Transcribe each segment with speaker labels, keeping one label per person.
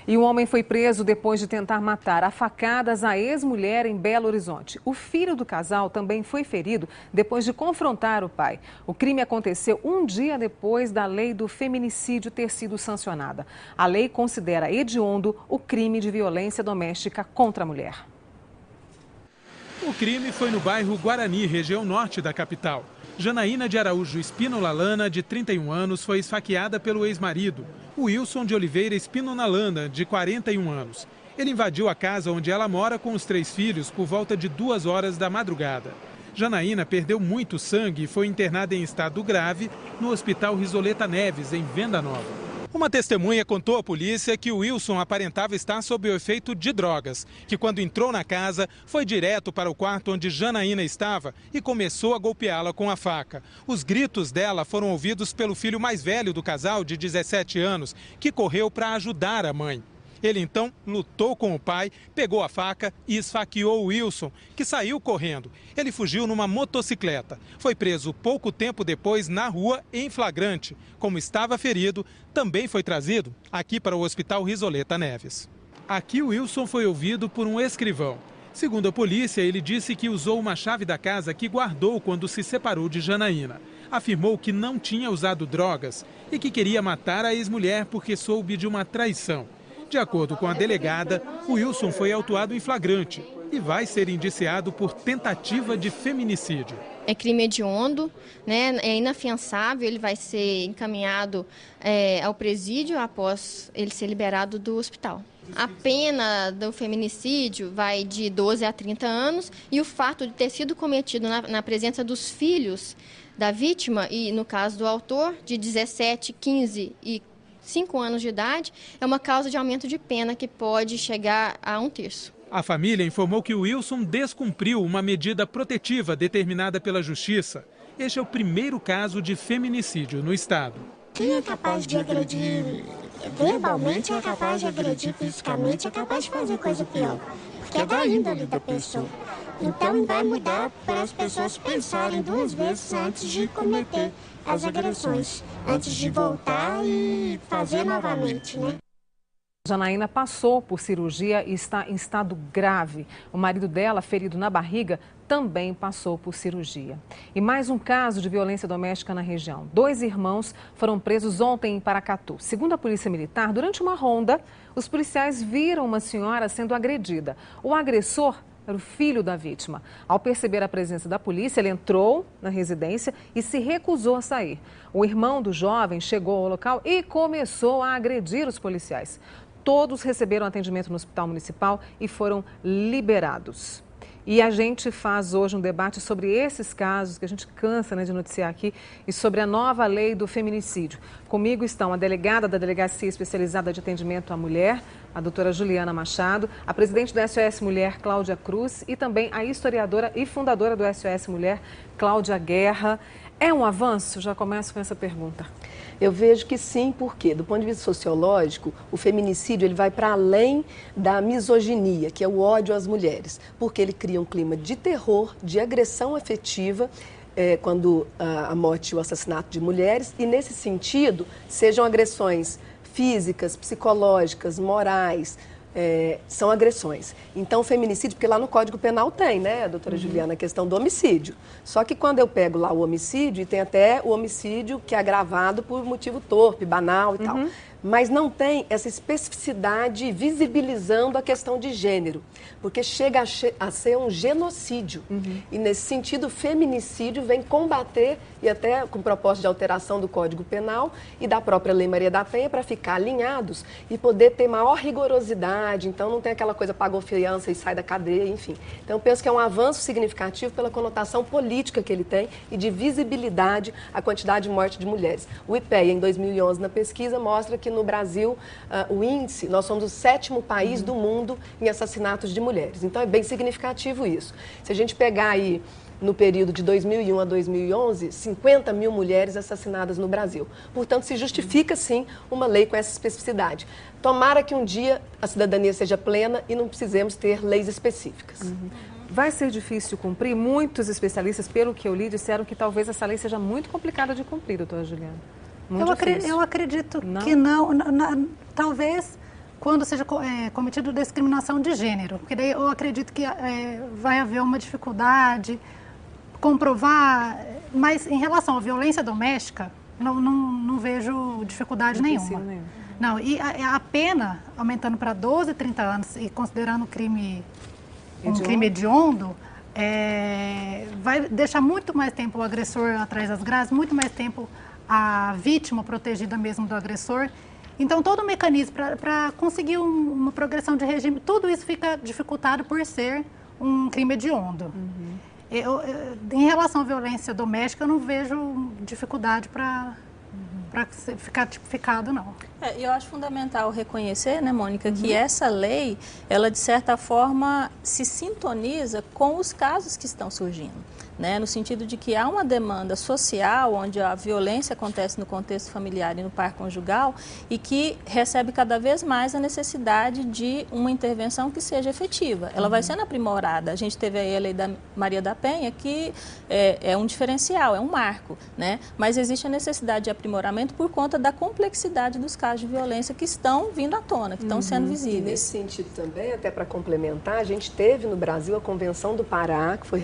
Speaker 1: E um homem foi preso depois de tentar matar a facadas a ex-mulher em Belo Horizonte. O filho do casal também foi ferido depois de confrontar o pai. O crime aconteceu um dia depois da lei do feminicídio ter sido sancionada. A lei considera hediondo o crime de violência doméstica contra a mulher.
Speaker 2: O crime foi no bairro Guarani, região norte da capital. Janaína de Araújo Espínola Lana, de 31 anos, foi esfaqueada pelo ex-marido, Wilson de Oliveira Espínola Lana, de 41 anos. Ele invadiu a casa onde ela mora com os 3 filhos por volta de 2 horas da madrugada. Janaína perdeu muito sangue e foi internada em estado grave no Hospital Risoleta Neves, em Venda Nova. Uma testemunha contou à polícia que o Wilson aparentava estar sob o efeito de drogas, que quando entrou na casa foi direto para o quarto onde Janaína estava e começou a golpeá-la com a faca. Os gritos dela foram ouvidos pelo filho mais velho do casal, de 17 anos, que correu para ajudar a mãe. Ele então lutou com o pai, pegou a faca e esfaqueou o Wilson, que saiu correndo. Ele fugiu numa motocicleta. Foi preso pouco tempo depois na rua em flagrante. Como estava ferido, também foi trazido aqui para o Hospital Risoleta Neves. Aqui o Wilson foi ouvido por um escrivão. Segundo a polícia, ele disse que usou uma chave da casa que guardou quando se separou de Janaína. Afirmou que não tinha usado drogas e que queria matar a ex-mulher porque soube de uma traição. De acordo com a delegada, o Wilson foi autuado em flagrante e vai ser indiciado por tentativa de feminicídio.
Speaker 3: É crime hediondo, né? É inafiançável, ele vai ser encaminhado ao presídio após ele ser liberado do hospital. A pena do feminicídio vai de 12 a 30 anos e o fato de ter sido cometido na presença dos filhos da vítima e, no caso do autor, de 17, 15 e 5 anos de idade, é uma causa de aumento de pena que pode chegar a 1/3.
Speaker 2: A família informou que o Wilson descumpriu uma medida protetiva determinada pela Justiça. Este é o primeiro caso de feminicídio no estado.
Speaker 4: Quem é capaz de agredir verbalmente, é capaz de agredir fisicamente, é capaz de fazer coisa pior, porque é da índole da pessoa. Então vai mudar para as pessoas pensarem 2 vezes antes de cometer as agressões, antes de voltar e fazer novamente, né?
Speaker 1: Janaína passou por cirurgia e está em estado grave. O marido dela, ferido na barriga, também passou por cirurgia. E mais um caso de violência doméstica na região. 2 irmãos foram presos ontem em Paracatu. Segundo a Polícia Militar, durante uma ronda, os policiais viram uma senhora sendo agredida. O agressor era o filho da vítima. Ao perceber a presença da polícia, ele entrou na residência e se recusou a sair. O irmão do jovem chegou ao local e começou a agredir os policiais. Todos receberam atendimento no hospital municipal e foram liberados. E a gente faz hoje um debate sobre esses casos que a gente cansa, né, de noticiar aqui e sobre a nova lei do feminicídio. Comigo estão a delegada da Delegacia Especializada de Atendimento à Mulher, a doutora Juliana Machado, a presidente do SOS Mulher, Cláudia Cruz, e também a historiadora e fundadora do SOS Mulher, Cláudia Guerra. É um avanço? Já começo com essa pergunta.
Speaker 5: Eu vejo que sim, porque do ponto de vista sociológico, o feminicídio ele vai para além da misoginia, que é o ódio às mulheres, porque ele cria um clima de terror, de agressão afetiva, quando a morte e o assassinato de mulheres, e nesse sentido, sejam agressões físicas, psicológicas, morais, são agressões. Então, o feminicídio, porque lá no Código Penal tem, né, doutora Juliana, a questão do homicídio. Só que quando eu pego lá o homicídio, e tem até o homicídio que é agravado por motivo torpe, banal e tal. Mas não tem essa especificidade visibilizando a questão de gênero, porque chega a ser um genocídio. E nesse sentido, o feminicídio vem combater, e até com propósito de alteração do Código Penal e da própria Lei Maria da Penha, para ficar alinhados e poder ter maior rigorosidade. Então, não tem aquela coisa, pagou fiança e sai da cadeia, enfim. Então, eu penso que é um avanço significativo pela conotação política que ele tem e de visibilidade à quantidade de morte de mulheres. O IPEA, em 2011, na pesquisa, mostra que no Brasil, o índice, nós somos o 7º país do mundo em assassinatos de mulheres. Então, é bem significativo isso. Se a gente pegar aí, no período de 2001 a 2011, 50 mil mulheres assassinadas no Brasil. Portanto, se justifica, sim, uma lei com essa especificidade. Tomara que um dia a cidadania seja plena e não precisemos ter leis específicas.
Speaker 1: Vai ser difícil cumprir? Muitos especialistas, pelo que eu li, disseram que talvez essa lei seja muito complicada de cumprir, doutora Juliana.
Speaker 6: Eu acredito que não, talvez quando seja cometido discriminação de gênero, porque daí eu acredito que vai haver uma dificuldade comprovar, mas em relação à violência doméstica, não vejo dificuldade nenhuma. Não, e a pena aumentando para 12, 30 anos e considerando crime hediondo, vai deixar muito mais tempo o agressor atrás das grades, muito mais tempo a vítima protegida mesmo do agressor. Então, todo o mecanismo para conseguir uma progressão de regime, tudo isso fica dificultado por ser um crime hediondo. Em relação à violência doméstica, eu não vejo dificuldade para ficar tipificado, não.
Speaker 7: Eu acho fundamental reconhecer, né, Mônica, que essa lei, ela de certa forma se sintoniza com os casos que estão surgindo, né, no sentido de que há uma demanda social onde a violência acontece no contexto familiar e no par conjugal e que recebe cada vez mais a necessidade de uma intervenção que seja efetiva. Ela vai sendo aprimorada. A gente teve aí a lei da Maria da Penha, que é um diferencial, é um marco, né, mas existe a necessidade de aprimoramento por conta da complexidade dos casos de violência que estão vindo à tona, que estão sendo visíveis.
Speaker 5: E nesse sentido também, até para complementar, a gente teve no Brasil a Convenção do Pará, que foi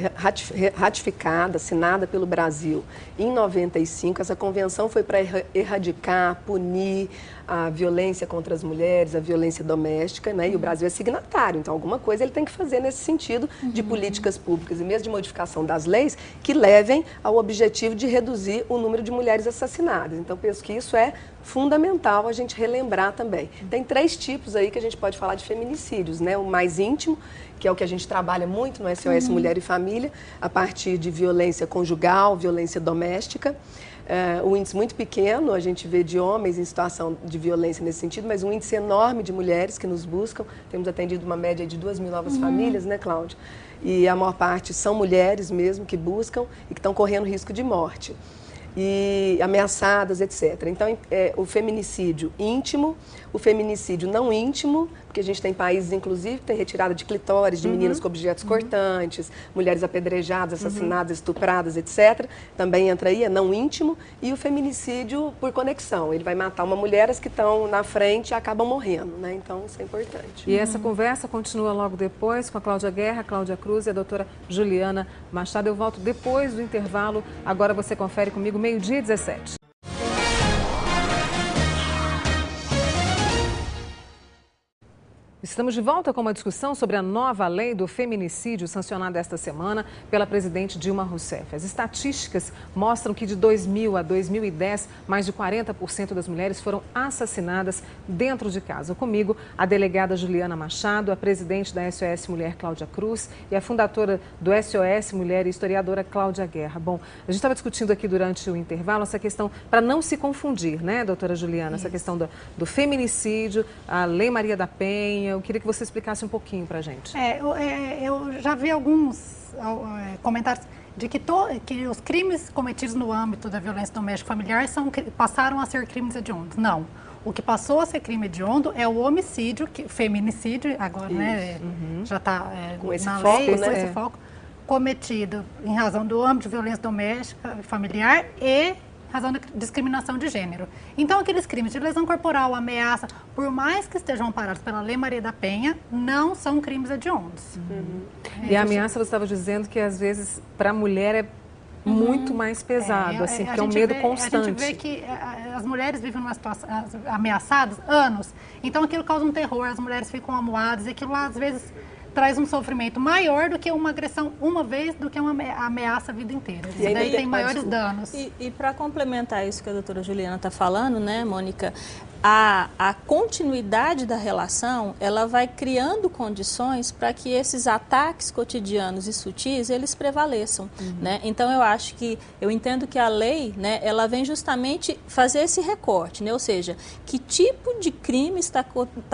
Speaker 5: ratificada, assinada pelo Brasil em 95. Essa convenção foi para erradicar, punir a violência contra as mulheres, a violência doméstica, né? E o Brasil é signatário, então alguma coisa ele tem que fazer nesse sentido de políticas públicas e mesmo de modificação das leis que levem ao objetivo de reduzir o número de mulheres assassinadas. Então penso que isso é fundamental a gente relembrar também. Tem 3 tipos aí que a gente pode falar de feminicídios, né? O mais íntimo, que é o que a gente trabalha muito no SOS Mulher e Família, a partir de violência conjugal, violência doméstica. Um índice muito pequeno, a gente vê de homens em situação de violência nesse sentido, mas um índice enorme de mulheres que nos buscam. Temos atendido uma média de 2.000 novas famílias, né, Cláudia? E a maior parte são mulheres mesmo que buscam e que estão correndo risco de morte. E ameaçadas, etc. Então, o feminicídio íntimo, o feminicídio não íntimo, porque a gente tem países, inclusive, que tem retirada de clitóris, de meninas com objetos cortantes, mulheres apedrejadas, assassinadas, estupradas, etc. Também entra aí, é não íntimo. E o feminicídio por conexão. Ele vai matar uma mulher, as que estão na frente acabam morrendo, né? Então, isso é importante.
Speaker 1: E essa conversa continua logo depois com a Cláudia Guerra, a Cláudia Cruz e a doutora Juliana Machado. Eu volto depois do intervalo. Agora você confere comigo, 12h17. Estamos de volta com uma discussão sobre a nova lei do feminicídio sancionada esta semana pela presidente Dilma Rousseff. As estatísticas mostram que de 2000 a 2010, mais de 40% das mulheres foram assassinadas dentro de casa. Comigo, a delegada Juliana Machado, a presidente da SOS Mulher, Cláudia Cruz, e a fundadora do SOS Mulher e historiadora Cláudia Guerra. Bom, a gente estava discutindo aqui durante o intervalo essa questão, para não se confundir, né, doutora Juliana, essa questão do feminicídio, a Lei Maria da Penha. Eu queria que você explicasse um pouquinho para a gente.
Speaker 6: Eu já vi alguns comentários de que os crimes cometidos no âmbito da violência doméstica familiar passaram a ser crimes hediondos. Não. O que passou a ser crime hediondo é o homicídio, feminicídio, agora, né, já está na lei, com esse foco, cometido em razão do âmbito de violência doméstica familiar e razão da discriminação de gênero. Então, aqueles crimes de lesão corporal, ameaça, por mais que estejam amparados pela Lei Maria da Penha, não são crimes hediondos.
Speaker 1: E a ameaça, você estava dizendo que, às vezes, para a mulher é muito mais pesado, assim, porque é um medo constante.
Speaker 6: A gente vê que as mulheres vivem numa situação ameaçadas anos, então aquilo causa um terror, as mulheres ficam amuadas, e aquilo lá, às vezes, traz um sofrimento maior do que uma agressão uma vez, do que uma ameaça a vida inteira. E daí tem maiores danos.
Speaker 7: E para complementar isso que a doutora Juliana está falando, né, Mônica, a continuidade da relação, ela vai criando condições para que esses ataques cotidianos e sutis, eles prevaleçam, né? Então, eu entendo que a lei, né, ela vem justamente fazer esse recorte, né? Ou seja, que tipo de crime está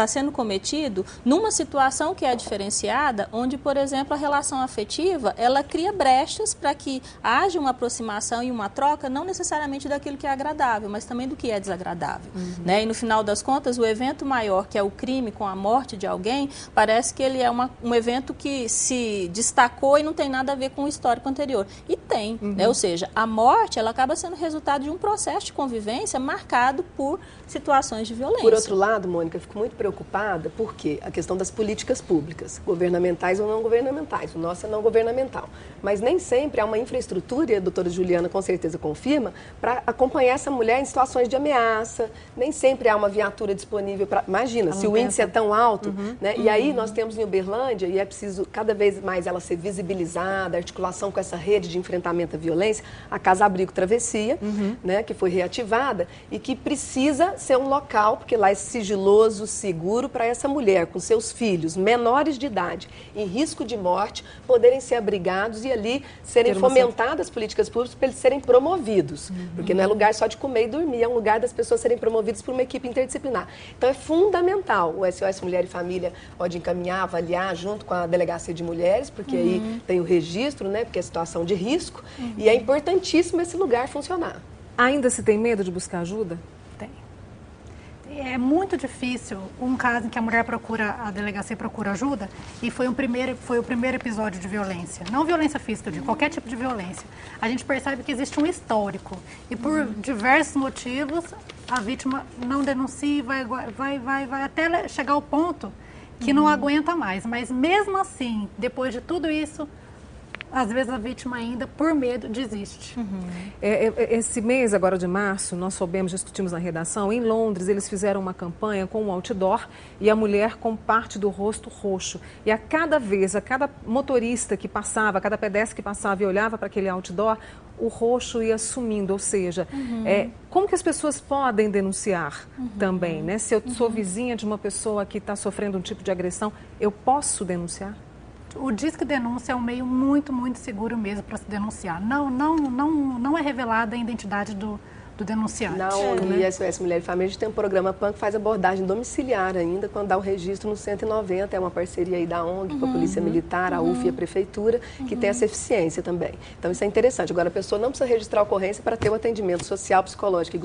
Speaker 7: sendo cometido numa situação que é diferenciada, onde, por exemplo, a relação afetiva, ela cria brechas para que haja uma aproximação e uma troca, não necessariamente daquilo que é agradável, mas também do que é desagradável, né? E no final das contas, o evento maior, que é o crime com a morte de alguém, parece que ele é um evento que se destacou e não tem nada a ver com o histórico anterior. E tem, né? Ou seja, a morte ela acaba sendo resultado de um processo de convivência marcado por situações de violência.
Speaker 5: Por outro lado, Mônica, eu fico muito preocupada porque a questão das políticas públicas, governamentais ou não governamentais, o nosso é não governamental, mas nem sempre há uma infraestrutura, e a doutora Juliana com certeza confirma, para acompanhar essa mulher em situações de ameaça, nem sempre há uma viatura disponível para... Imagina, se o índice é tão alto, né? E aí nós temos em Uberlândia, e é preciso cada vez mais ela ser visibilizada, articulação com essa rede de enfrentamento à violência, a Casa Abrigo Travessia, né, que foi reativada e que precisa ser um local, porque lá é sigiloso, seguro para essa mulher com seus filhos menores de idade, em risco de morte, poderem ser abrigados e ali serem fomentadas políticas públicas para eles serem promovidos, porque não é lugar só de comer e dormir, é um lugar das pessoas serem promovidas por uma equipe interdisciplinar. Então é fundamental, o SOS Mulher e Família pode encaminhar, avaliar junto com a Delegacia de Mulheres, porque aí tem o registro, né, porque é situação de risco, e é importantíssimo esse lugar funcionar.
Speaker 1: Ainda se tem medo de buscar ajuda?
Speaker 6: É muito difícil um caso em que a mulher procura, a delegacia procura ajuda e foi o primeiro episódio de violência. Não violência física, de qualquer tipo de violência. A gente percebe que existe um histórico e por diversos motivos a vítima não denuncia, vai até chegar ao ponto que não aguenta mais. Mas mesmo assim, depois de tudo isso, às vezes a vítima ainda, por medo, desiste.
Speaker 1: Esse mês agora de março, nós soubemos, discutimos na redação, em Londres eles fizeram uma campanha com um outdoor e a mulher com parte do rosto roxo. E a cada vez, a cada motorista que passava, a cada pedestre que passava e olhava para aquele outdoor, o roxo ia sumindo, ou seja, como que as pessoas podem denunciar também, né? Se eu sou vizinha de uma pessoa que está sofrendo um tipo de agressão, eu posso denunciar?
Speaker 6: O Disque Denúncia é um meio muito, muito seguro mesmo para se denunciar. Não é revelada a identidade do denunciante.
Speaker 5: Na ONG e SOS Mulher e Família, a gente tem um programa PAN que faz abordagem domiciliar ainda, quando dá o registro no 190, é uma parceria aí da ONG com a Polícia Militar, a UF e a Prefeitura, que tem essa eficiência também. Então isso é interessante. Agora a pessoa não precisa registrar a ocorrência para ter um atendimento social, psicológico e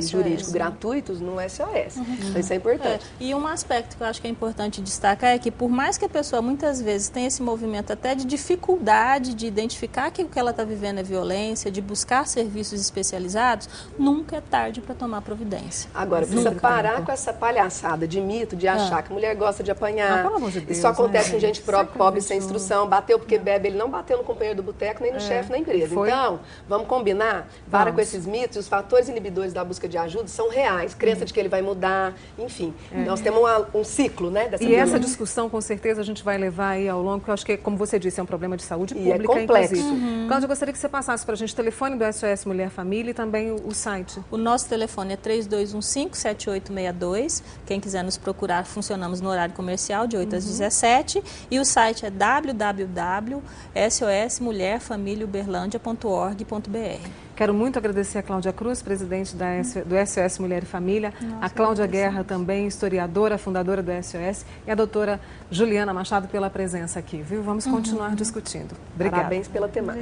Speaker 5: jurídico gratuitos no SOS. Então isso é importante.
Speaker 7: E um aspecto que eu acho que é importante destacar é que por mais que a pessoa muitas vezes tenha esse movimento até de dificuldade de identificar que o que ela está vivendo é violência, de buscar serviços especializados, nunca é tarde para tomar providência.
Speaker 5: Agora, precisa parar com essa palhaçada de mito, de achar que a mulher gosta de apanhar.
Speaker 1: Pelo amor de Deus,
Speaker 5: isso acontece com gente pobre, sem instrução. Bateu porque bebe, ele não bateu no companheiro do boteco, nem no chefe, na empresa. Então, vamos combinar? Para com esses mitos. Os fatores inibidores da busca de ajuda são reais. Crença de que ele vai mudar, enfim. Nós temos um ciclo, né, dessa violência.
Speaker 1: Essa discussão, com certeza, a gente vai levar aí ao longo, porque eu acho que, como você disse, é um problema de saúde pública,
Speaker 5: é complexo.
Speaker 1: Cláudia, eu gostaria que você passasse para a gente o telefone do SOS Mulher Família e também o site.
Speaker 7: O nosso telefone é 3215-7862. Quem quiser nos procurar, funcionamos no horário comercial, de 8 às 17. E o site é www.sosmulherfamiliauberlandia.org.br.
Speaker 1: Quero muito agradecer a Cláudia Cruz, presidente do SOS Mulher e Família, a Cláudia Guerra também, historiadora, fundadora do SOS, e a doutora Juliana Machado pela presença aqui, viu? Vamos continuar discutindo. Obrigada.
Speaker 5: Parabéns pela temática.